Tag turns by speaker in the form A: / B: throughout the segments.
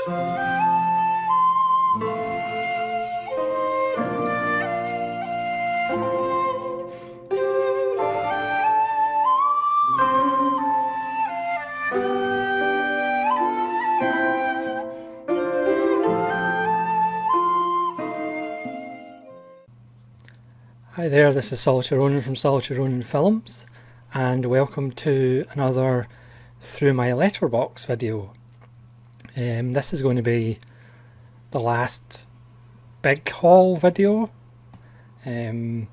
A: Hi there, this is Solitaire Ronin from Solitaire Ronin Films, and welcome to another Through My Letterbox video. This is going to be the last big haul video. Again,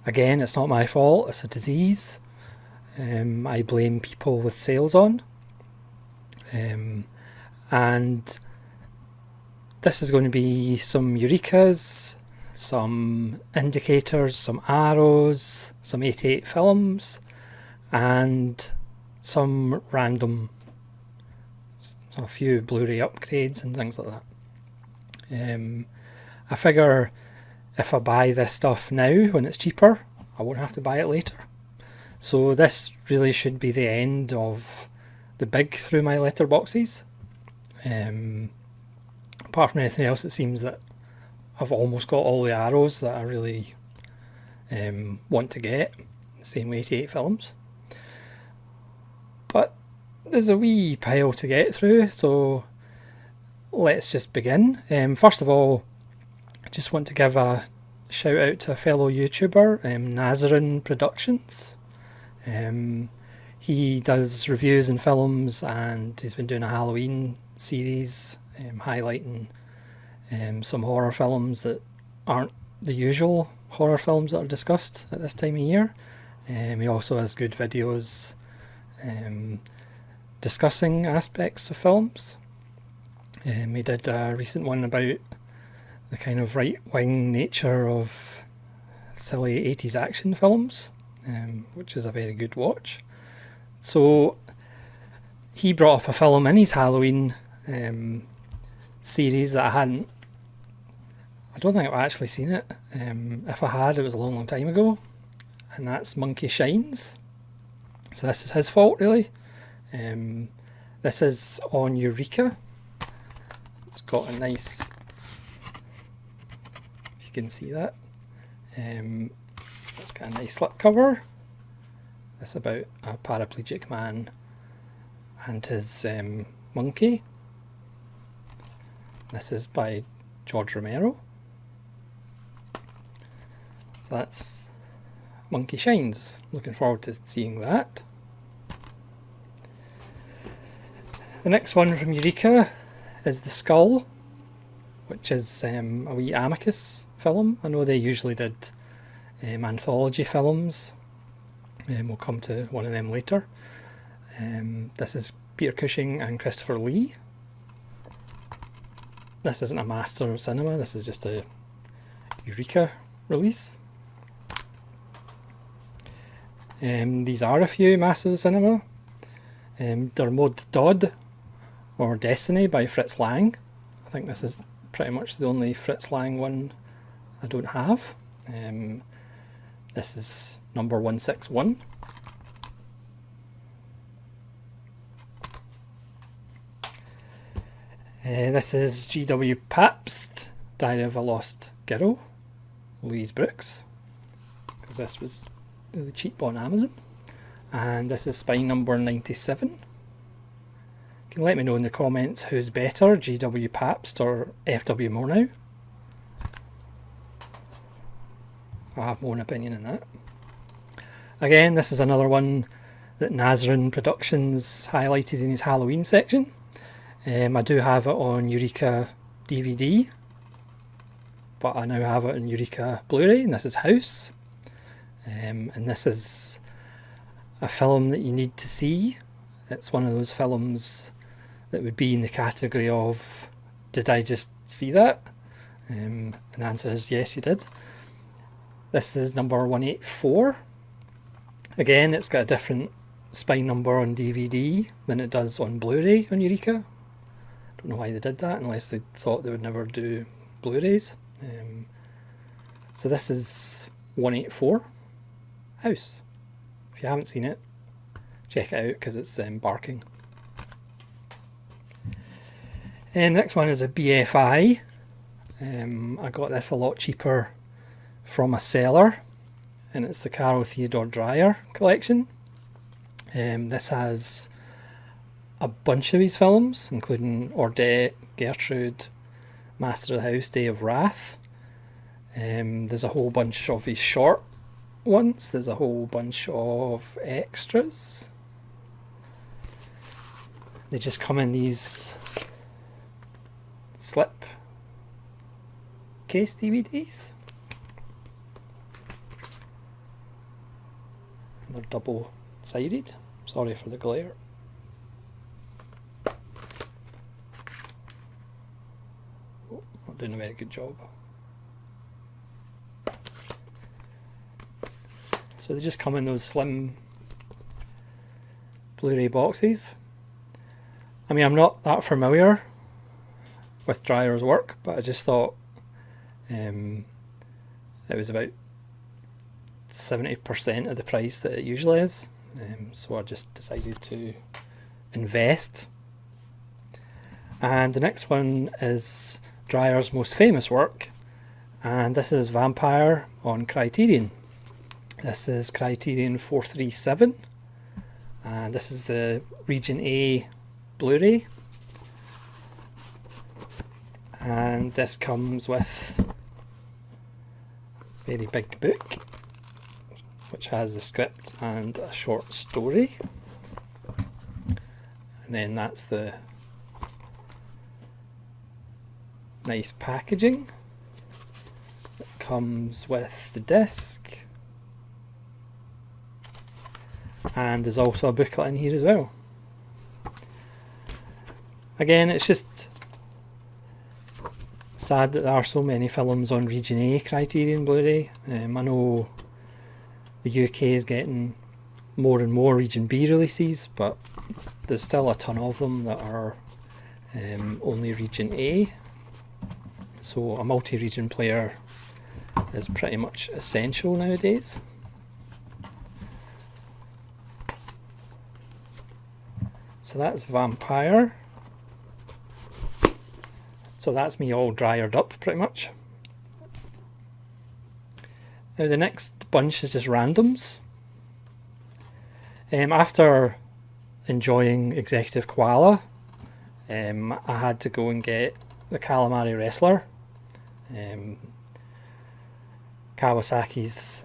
A: it's not my fault, it's a disease. I blame people with sales on. And this is going to be some Eurekas, some indicators, some arrows, some 88 films, and some random, a few Blu-ray upgrades and things like that. I figure if I buy this stuff now when it's cheaper, I won't have to buy it later. So this really should be the end of the big Through My Letterboxes. Apart from anything else, it seems that I've almost got all the arrows that I really want to get, same with 88 films. But there's a wee pile to get through, so let's just begin. First of all, I just want to give a shout out to a fellow YouTuber, Nazarin Productions. He does reviews and films, and he's been doing a Halloween series highlighting some horror films that aren't the usual horror films that are discussed at this time of year. He also has good videos discussing aspects of films. He did a recent one about the kind of right-wing nature of silly 80s action films, which is a very good watch. So he brought up a film in his Halloween series that I don't think I've actually seen it. If I had, it was a long, long time ago. And that's Monkey Shines. So this is his fault, really. This is on Eureka. It's got a nice, if you can see that. It's got a nice slipcover. It's about a paraplegic man and his monkey. This is by George Romero. So that's Monkey Shines. Looking forward to seeing that. The next one from Eureka is The Skull, which is a wee Amicus film. I know they usually did anthology films. We'll come to one of them later. This is Peter Cushing and Christopher Lee. This isn't a master of cinema, this is just a Eureka release. These are a few masters of cinema. Dermot Dodd, or Destiny by Fritz Lang. I think this is pretty much the only Fritz Lang one I don't have. This is number 161. This is G.W. Pabst, Diary of a Lost Girl, Louise Brooks, because this was really cheap on Amazon. And this is Spine number 97. You can let me know in the comments who's better, G.W. Pabst or F.W. Murnau. I have my own opinion on that. Again, this is another one that Nazarin Productions highlighted in his Halloween section. I do have it on Eureka DVD, but I now have it on Eureka Blu-ray, and this is House. And this is a film that you need to see. It's one of those films that would be in the category of, did I just see that? And the answer is yes, you did. This is number 184. Again, it's got a different spine number on DVD than it does on Blu-ray on Eureka. Don't know why they did that, unless they thought they would never do Blu-rays. So this is 184, House. If you haven't seen it, check it out because it's barking. Next one is a BFI. I got this a lot cheaper from a seller, and it's the Carol Theodore Dreyer collection. This has a bunch of his films, including Ordette, Gertrude, Master of the House, Day of Wrath. There's a whole bunch of his short ones. There's a whole bunch of extras. They just come in these slip case DVDs. They're double sided. Sorry for the glare. Oh, not doing a very good job. So they just come in those slim Blu-ray boxes. I mean, I'm not that familiar with Dreyer's work, but I just thought it was about 70% of the price that it usually is. So I just decided to invest. And the next one is Dreyer's most famous work, and this is Vampire on Criterion. This is Criterion 437, and this is the Region A Blu-ray, and this comes with a very big book which has the script and a short story, and then that's the nice packaging. It comes with the disc, and there's also a booklet in here as well. Again, it's just sad that there are so many films on Region A Criterion Blu-ray. I know the UK is getting more and more Region B releases, but there's still a ton of them that are only Region A. So a multi-region player is pretty much essential nowadays. So that's Vampire. So that's me all dryered up pretty much. Now the next bunch is just randoms. After enjoying Executive Koala, I had to go and get the Calamari Wrestler. Kawasaki's,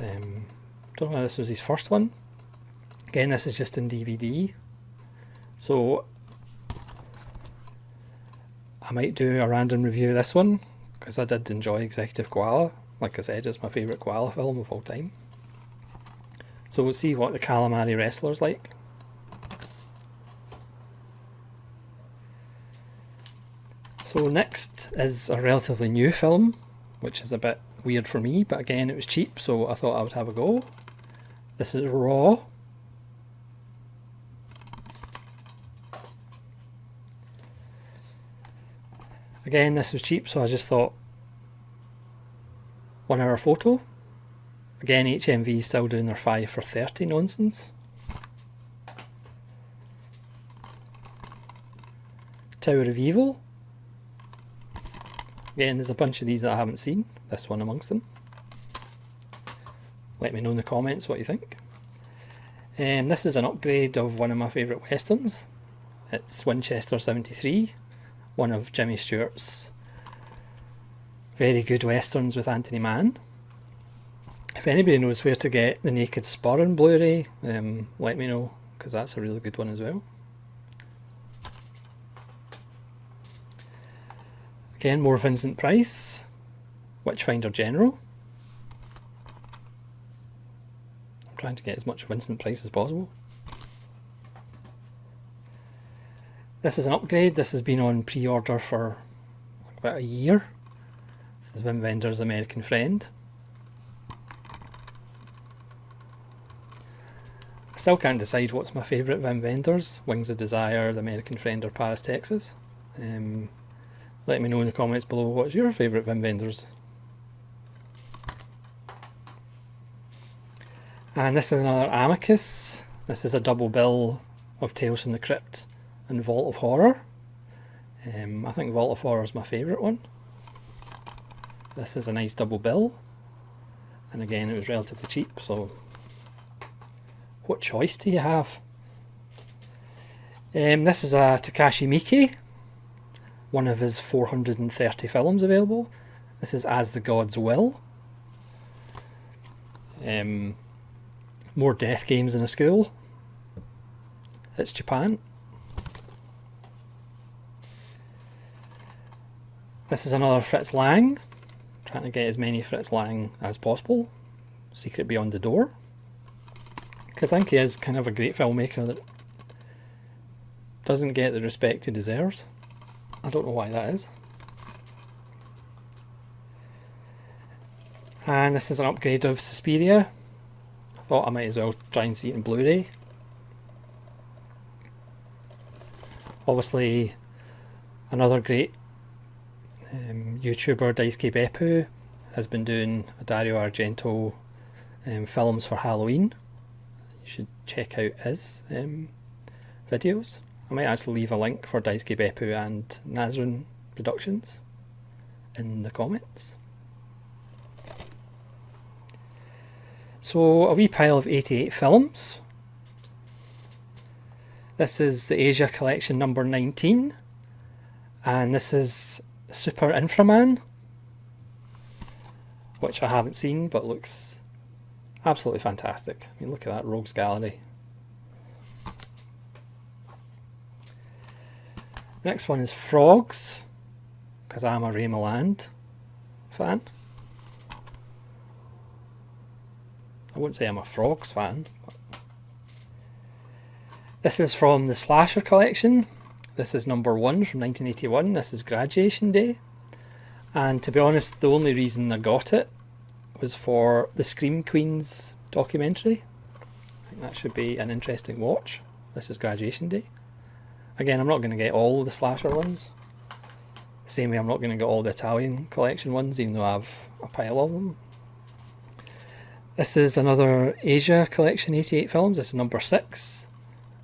A: don't know if this was his first one. Again, this is just in DVD. So I might do a random review of this one, because I did enjoy Executive Koala. Like I said, it's my favourite koala film of all time. So we'll see what the Calamari Wrestler's like. So next is a relatively new film, which is a bit weird for me, but again it was cheap, so I thought I would have a go. This is Raw. Again, this was cheap, so I just thought 1 hour photo. Again, HMV still doing their 5 for 30 nonsense. Tower of Evil. Again, there's a bunch of these that I haven't seen, this one amongst them. Let me know in the comments what you think. This is an upgrade of one of my favourite westerns. It's Winchester 73, one of Jimmy Stewart's very good westerns with Anthony Mann. If anybody knows where to get the Naked Spur on Blu-ray, let me know, because that's a really good one as well. Again, more Vincent Price, Witchfinder General. I'm trying to get as much Vincent Price as possible. This is an upgrade. This has been on pre-order for about a year. This is Wim Wenders' American Friend. I still can't decide what's my favourite Wim Wenders, Wings of Desire, The American Friend or Paris, Texas. Let me know in the comments below what's your favourite Wim Wenders. And this is another Amicus. This is a double bill of Tales from the Crypt and Vault of Horror. I think Vault of Horror is my favourite one. This is a nice double bill, and again it was relatively cheap, so what choice do you have? This is a Takashi Miike, one of his 430 films available. This is As the Gods Will. More death games in a school. It's Japan. This is another Fritz Lang, trying to get as many Fritz Lang as possible. Secret Beyond the Door. Because I think he is kind of a great filmmaker that doesn't get the respect he deserves. I don't know why that is. And this is an upgrade of Suspiria. I thought I might as well try and see it in Blu-ray. Obviously, another great YouTuber, Daisuke Beppu, has been doing a Dario Argento films for Halloween. You should check out his videos. I might actually leave a link for Daisuke Beppu and Nazrin Productions in the comments. So a wee pile of 88 films. This is the Asia collection number 19, and this is Super Inframan, which I haven't seen but looks absolutely fantastic. I mean, look at that Rogues Gallery. Next one is Frogs, because I'm a Ray Milland fan. I wouldn't say I'm a Frogs fan. But this is from the Slasher collection. This is number 1 from 1981. This is Graduation Day. And to be honest, the only reason I got it was for the Scream Queens documentary. I think that should be an interesting watch. This is Graduation Day. Again, I'm not going to get all the Slasher ones. Same way I'm not going to get all the Italian collection ones, even though I have a pile of them. This is another Asia collection, 88 films. This is number 6,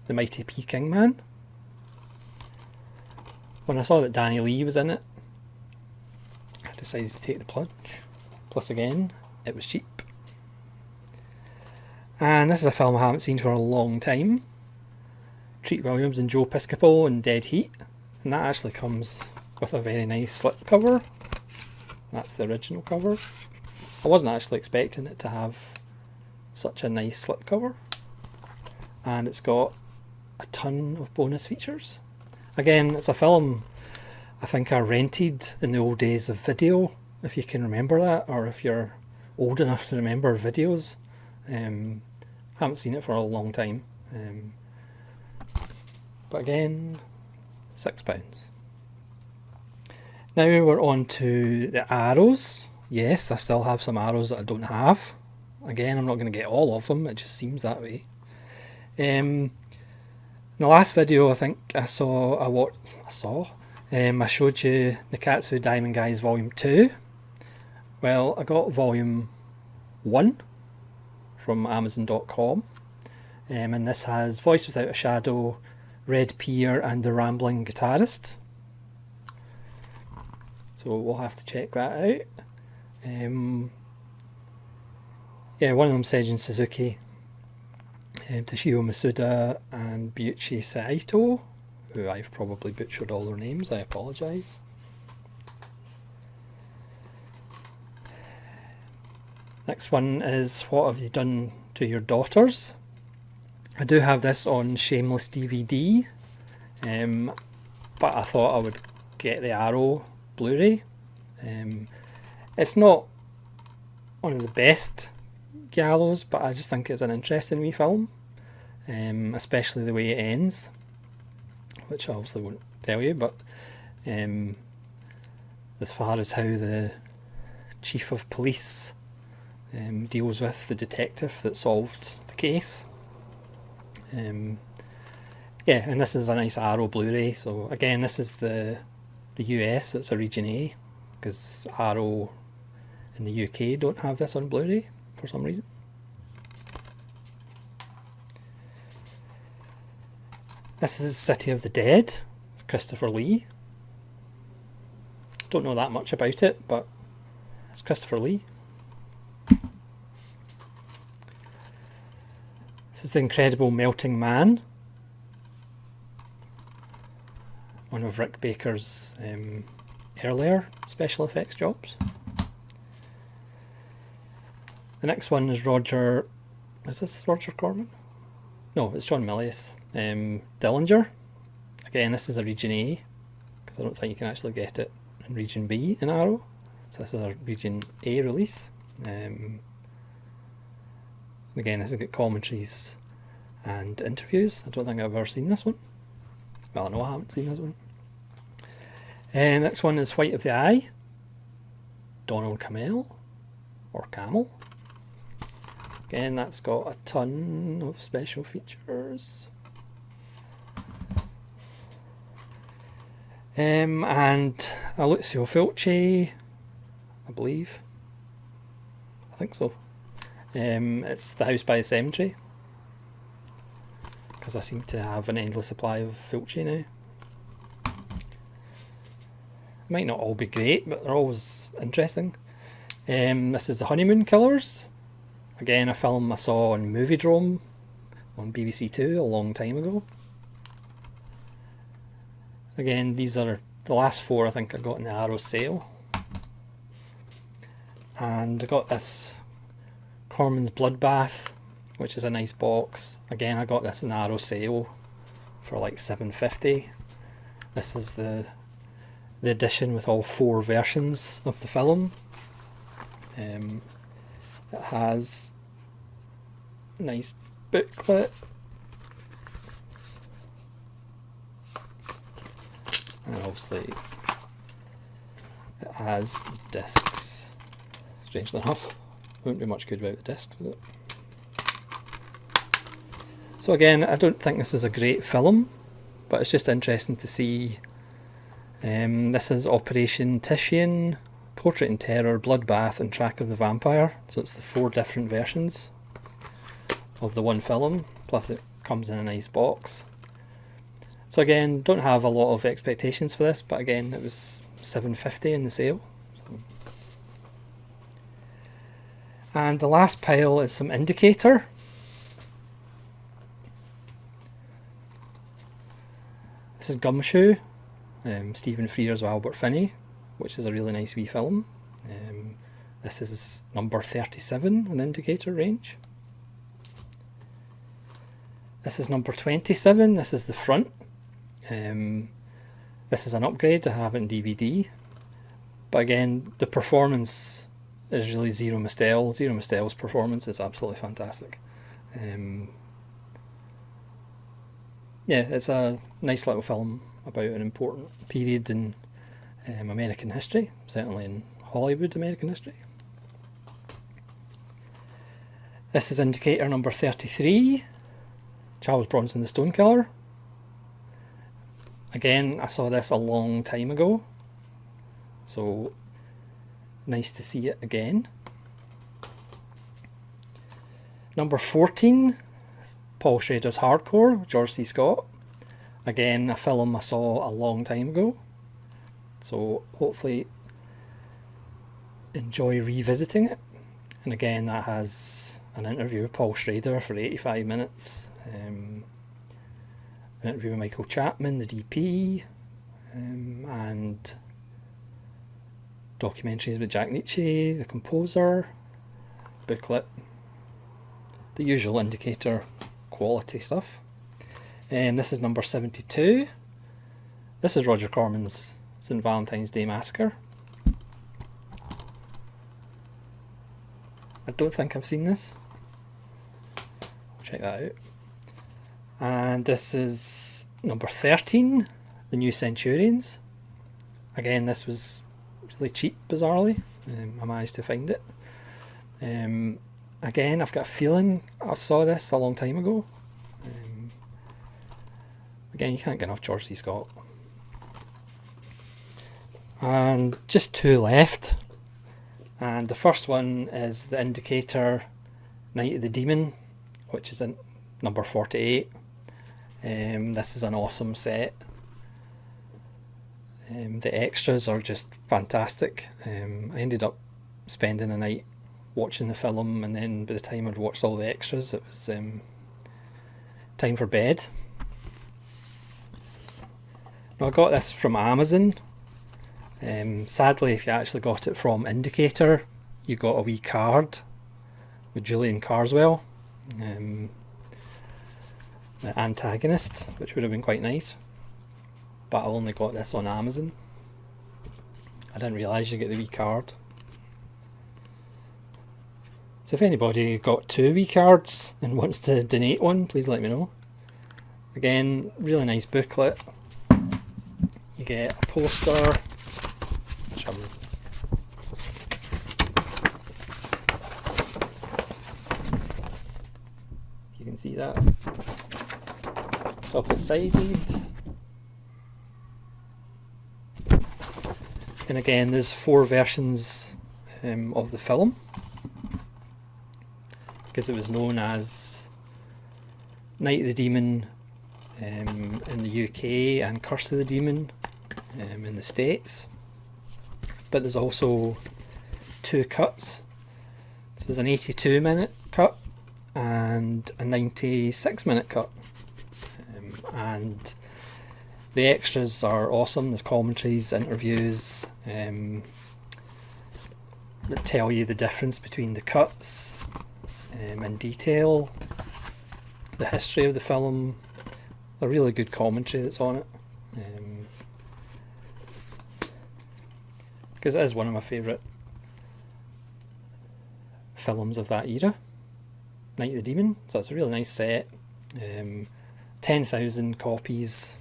A: The Mighty Peking Man. When I saw that Danny Lee was in it, I decided to take the plunge. Plus again, it was cheap. And this is a film I haven't seen for a long time. Treat Williams and Joe Piscopo in Dead Heat. And that actually comes with a very nice slipcover. That's the original cover. I wasn't actually expecting it to have such a nice slipcover. And it's got a ton of bonus features. Again, it's a film I think I rented in the old days of video, if you can remember that, or if you're old enough to remember videos. Haven't seen it for a long time. But again, £6. Now we're on to the arrows. Yes, I still have some arrows that I don't have. Again, I'm not going to get all of them, it just seems that way. In the last video, I think I showed you Nikatsu Diamond Guys Volume 2. Well, I got Volume 1 from Amazon.com, and this has Voice Without a Shadow, Red Pier and The Rambling Guitarist. So we'll have to check that out. Yeah, one of them Seijun Suzuki, Toshio Masuda and Byuichi Saito, who I've probably butchered all their names, I apologise. Next one is What Have You Done to Your Daughters? I do have this on Shameless DVD, but I thought I would get the Arrow Blu-ray. It's not one of the best Gallows, but I just think it's an interesting wee film, especially the way it ends, which I obviously won't tell you, but as far as how the chief of police deals with the detective that solved the case. Yeah, and this is a nice Arrow Blu-ray. So again, this is the US, it's a region A, because Arrow in the UK don't have this on Blu-ray for some reason. This is City of the Dead, it's Christopher Lee. don't know that much about it, but it's Christopher Lee. This is The Incredible Melting Man, one of Rick Baker's earlier special effects jobs. The next one is Roger... Is this Roger Corman? No, it's John Milius. Dillinger. Again, this is a Region A, because I don't think you can actually get it in Region B in Arrow. So this is a Region A release. Again, this has got commentaries and interviews. I don't think I've ever seen this one. Well, no, I haven't seen this one. Next one is White of the Eye. Donald Camel, or Camel. Again, that's got a ton of special features. And Alessio Fulci, I believe. I think so. It's The House by the Cemetery, because I seem to have an endless supply of Fulci now. Might not all be great, but they're always interesting. This is The Honeymoon Killers. Again, a film I saw on Moviedrome on BBC Two a long time ago. Again, these are the last four I think I got in the Arrow sale. And I got this Corman's Bloodbath, which is a nice box. Again, I got this in the Arrow sale for like $7.50. This is the edition with all four versions of the film. It has a nice booklet. And obviously it has the discs. Strangely enough, wouldn't be much good without the discs, would it? So again, I don't think this is a great film, but it's just interesting to see. This is Operation Titian, Portrait in Terror, Bloodbath and Track of the Vampire. So it's the four different versions of the one film, plus it comes in a nice box. So again, don't have a lot of expectations for this, but again, it was $7.50 in the sale. And the last pile is some Indicator. This is Gumshoe, Stephen Frears with Albert Finney, which is a really nice wee film. This is number 37 in the Indicator range. This is number 27, this is the front. This is an upgrade to have it in DVD. But again, the performance is really Zero Mostel. Zero Mostel's performance is absolutely fantastic. Yeah, it's a nice little film about an important period in American history, certainly in Hollywood American history. This is Indicator number 33, Charles Bronson the Stonekiller. Again, I saw this a long time ago, so nice to see it again. Number 14, Paul Schrader's Hardcore, George C. Scott. Again, a film I saw a long time ago, so hopefully enjoy revisiting it. And again, that has an interview with Paul Schrader for 85 minutes, an interview with Michael Chapman, the DP, and documentaries with Jack Nietzsche, the composer, booklet, the usual Indicator quality stuff. And this is number 72. This is Roger Corman's St. Valentine's Day Massacre. I don't think I've seen this. I'll check that out. And this is number 13, The New Centurions. Again, this was really cheap, bizarrely. I managed to find it. Again, I've got a feeling I saw this a long time ago. Again, you can't get enough George C. Scott. And just two left. And the first one is The Indicator, Night of the Demon, which is in number 48. This is an awesome set. The extras are just fantastic. I ended up spending a night watching the film, and then by the time I'd watched all the extras, it was time for bed. Now, I got this from Amazon. Sadly, if you actually got it from Indicator, you got a wee card with Julian Carswell, the antagonist, which would have been quite nice. But I only got this on Amazon. I didn't realise you get the wee card. So if anybody got 2 wee cards and wants to donate one, please let me know. Again, really nice booklet. You get a poster, which you can see that, double-sided. And again, there's 4 versions of the film, because it was known as Night of the Demon in the UK and Curse of the Demon in the States. But there's also 2 cuts. So there's an 82-minute cut and a 96-minute cut. And the extras are awesome. There's commentaries, interviews that tell you the difference between the cuts in detail, the history of the film, a really good commentary that's on it. Because it is one of my favourite films of that era, Night of the Demon. So it's a really nice set. 10,000 copies,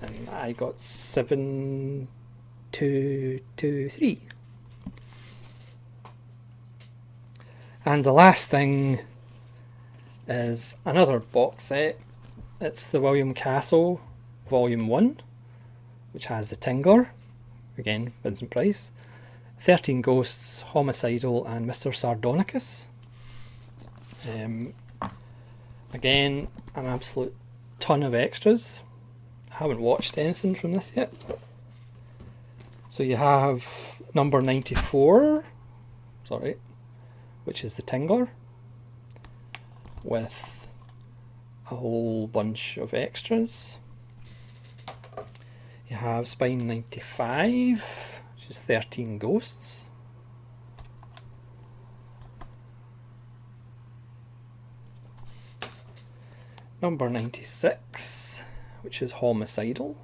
A: and I got 7,223. And the last thing is another box set. It's the William Castle Volume 1, which has The Tingler, again Vincent Price, 13 Ghosts, Homicidal, and Mr. Sardonicus. Again, an absolute ton of extras. I haven't watched anything from this yet. So you have number 94, which is The Tingler, with a whole bunch of extras. You have Spine 95, which is 13 Ghosts. Number 96, which is Homicidal.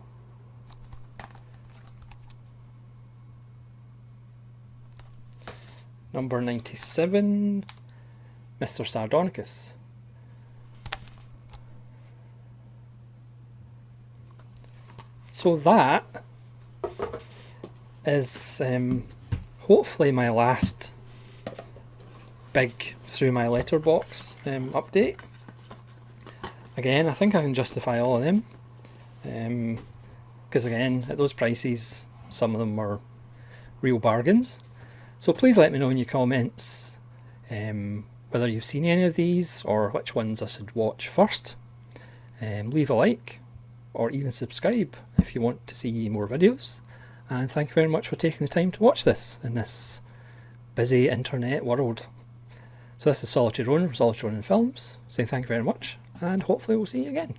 A: Number 97, Mr. Sardonicus. So that is hopefully my last big through my letterbox update. Again, I think I can justify all of them, because again, at those prices, some of them are real bargains. So please let me know in your comments whether you've seen any of these or which ones I should watch first. Leave a like or even subscribe if you want to see more videos. And thank you very much for taking the time to watch this in this busy internet world. So this is Solitary Ronin from Solitary Ronin Films, saying thank you very much, and hopefully we'll see you again.